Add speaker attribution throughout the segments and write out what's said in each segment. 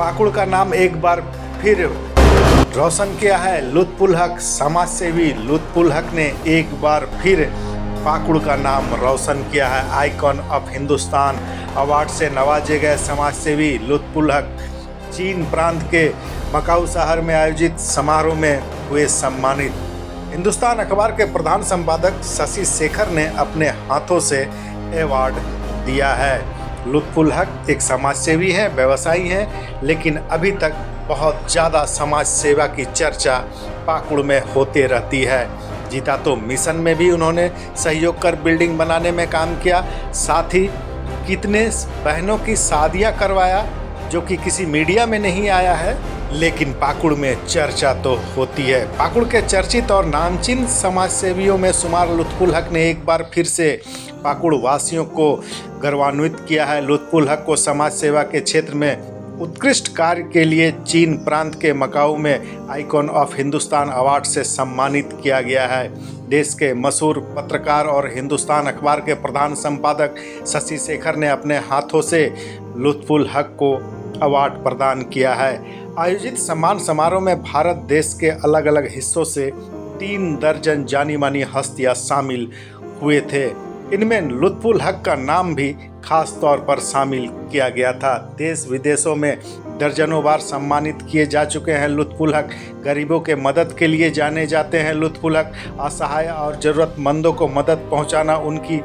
Speaker 1: पाकुड़ का नाम एक बार फिर रोशन किया है लुत्फुल हक। समाज सेवी लुत्फुल हक ने एक बार फिर पाकुड़ का नाम रोशन किया है। आइकॉन ऑफ हिंदुस्तान अवार्ड से नवाजे गए समाज सेवी लुत्फुल हक चीन प्रांत के मकाऊ शहर में आयोजित समारोह में हुए सम्मानित। हिंदुस्तान अखबार के प्रधान संपादक शशि शेखर ने अपने हाथों से अवार्ड दिया है। लुत्फुल हक एक समाज सेवी है, व्यवसायी हैं, लेकिन अभी तक बहुत ज़्यादा समाज सेवा की चर्चा पाकुड़ में होती रहती है। जीता तो मिशन में भी उन्होंने सहयोग कर बिल्डिंग बनाने में काम किया, साथ ही कितने बहनों की शादियां करवाया जो कि किसी मीडिया में नहीं आया है, लेकिन पाकुड़ में चर्चा तो होती है। पाकुड़ के चर्चित और नामचीन समाज सेवियों में शुमार लुत्फुल हक ने एक बार फिर से पाकुड़ वासियों को गौरवान्वित किया है। लुत्फुल हक को समाज सेवा के क्षेत्र में उत्कृष्ट कार्य के लिए चीन प्रांत के मकाऊ में आइकॉन ऑफ हिंदुस्तान अवार्ड से सम्मानित किया गया है। देश के मशहूर पत्रकार और हिंदुस्तान अखबार के प्रधान संपादक शशि शेखर ने अपने हाथों से लुत्फुल हक को अवार्ड प्रदान किया है। आयोजित सम्मान समारोह में भारत देश के अलग अलग हिस्सों से 3 दर्जन जानी मानी हस्तियां शामिल हुए थे। इनमें लुत्फुल हक का नाम भी खास तौर पर शामिल किया गया था। देश विदेशों में दर्जनों बार सम्मानित किए जा चुके हैं लुत्फुल हक। गरीबों के मदद के लिए जाने जाते हैं लुत्फुल हक। असहाय और ज़रूरतमंदों को मदद पहुंचाना उनकी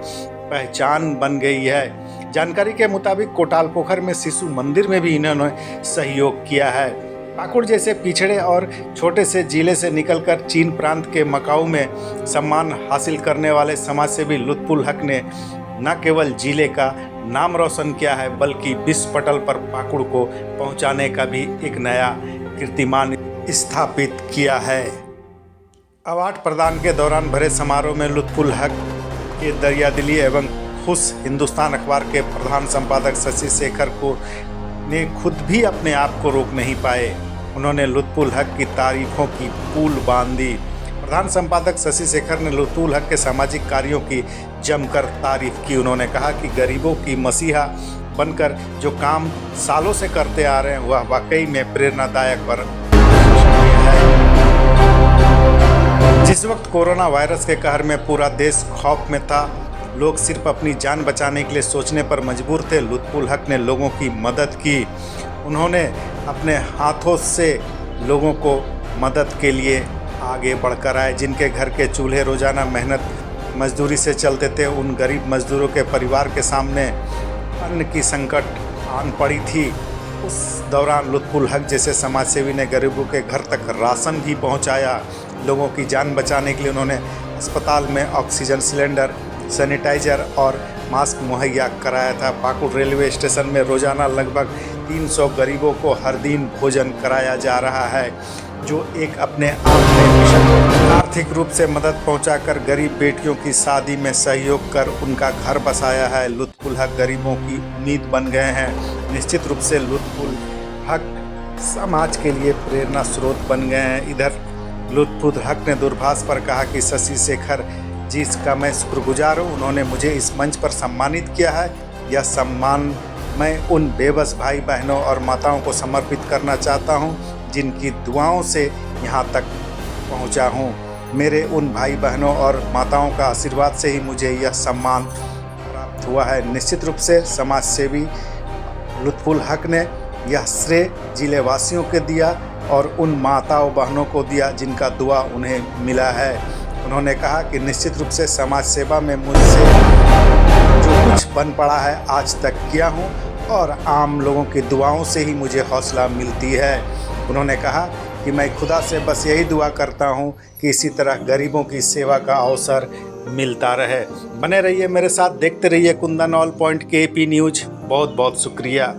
Speaker 1: पहचान बन गई है। जानकारी के मुताबिक कोटालपोखर में शिशु मंदिर में भी इन्होंने सहयोग किया है। पाकुड़ जैसे पिछड़े और छोटे से जिले से निकलकर चीन प्रांत के मकाऊ में सम्मान हासिल करने वाले समाजसेवी लुत्फुल हक ने न केवल जिले का नाम रोशन किया है, बल्कि विश्व पटल पर पाकुड़ को पहुंचाने का भी एक नया कीर्तिमान स्थापित किया है। अवार्ड प्रदान के दौरान भरे समारोह में लुत्फुल हक के दरियादिली एवं खुश हिंदुस्तान अखबार के प्रधान संपादक शशि शेखर को ने खुद भी अपने आप को रोक नहीं पाए। उन्होंने लुत्फुल हक की तारीफों की पुल बांध दी। प्रधान संपादक शशि शेखर ने लुत्फुल हक के सामाजिक कार्यों की जमकर तारीफ की। उन्होंने कहा कि गरीबों की मसीहा बनकर जो काम सालों से करते आ रहे हैं वह वाकई में प्रेरणादायक है। जिस वक्त कोरोना वायरस के कहर में पूरा देश खौफ में था, लोग सिर्फ अपनी जान बचाने के लिए सोचने पर मजबूर थे, लुत्फुल हक ने लोगों की मदद की। उन्होंने अपने हाथों से लोगों को मदद के लिए आगे बढ़कर आए। जिनके घर के चूल्हे रोज़ाना मेहनत मजदूरी से चलते थे, उन गरीब मजदूरों के परिवार के सामने अन्न की संकट आन पड़ी थी। उस दौरान लुत्फुल हक जैसे समाजसेवी ने गरीबों के घर तक राशन भी पहुंचाया। लोगों की जान बचाने के लिए उन्होंने अस्पताल में ऑक्सीजन सिलेंडर, सैनिटाइजर और मास्क मुहैया कराया था। पाकुड़ रेलवे स्टेशन में रोज़ाना लगभग 300 गरीबों को हर दिन भोजन कराया जा रहा है, जो एक अपने आप में मिशन। आर्थिक रूप से मदद पहुंचाकर गरीब बेटियों की शादी में सहयोग कर उनका घर बसाया है। लुत्फुल हक गरीबों की उम्मीद बन गए हैं। निश्चित रूप से लुत्फुल हक समाज के लिए प्रेरणा स्रोत बन गए हैं। इधर लुत्फुल हक ने दूरभाष पर कहा कि शशि शेखर जिसका मैं शुक्रगुजार हूँ, उन्होंने मुझे इस मंच पर सम्मानित किया है। यह सम्मान मैं उन बेबस भाई बहनों और माताओं को समर्पित करना चाहता हूँ जिनकी दुआओं से यहाँ तक पहुँचा हूँ। मेरे उन भाई बहनों और माताओं का आशीर्वाद से ही मुझे यह सम्मान प्राप्त हुआ है। निश्चित रूप से समाज सेवी लुत्फुल हक ने यह श्रेय जिले वासियों को दिया और उन माताओं बहनों को दिया जिनका दुआ उन्हें मिला है। उन्होंने कहा कि निश्चित रूप से समाज सेवा में मुझसे जो कुछ बन पड़ा है आज तक किया हूँ और आम लोगों की दुआओं से ही मुझे हौसला मिलती है। उन्होंने कहा कि मैं खुदा से बस यही दुआ करता हूँ कि इसी तरह गरीबों की सेवा का अवसर मिलता रहे। बने रहिए मेरे साथ, देखते रहिए Kundan all point KP news. बहुत बहुत शुक्रिया।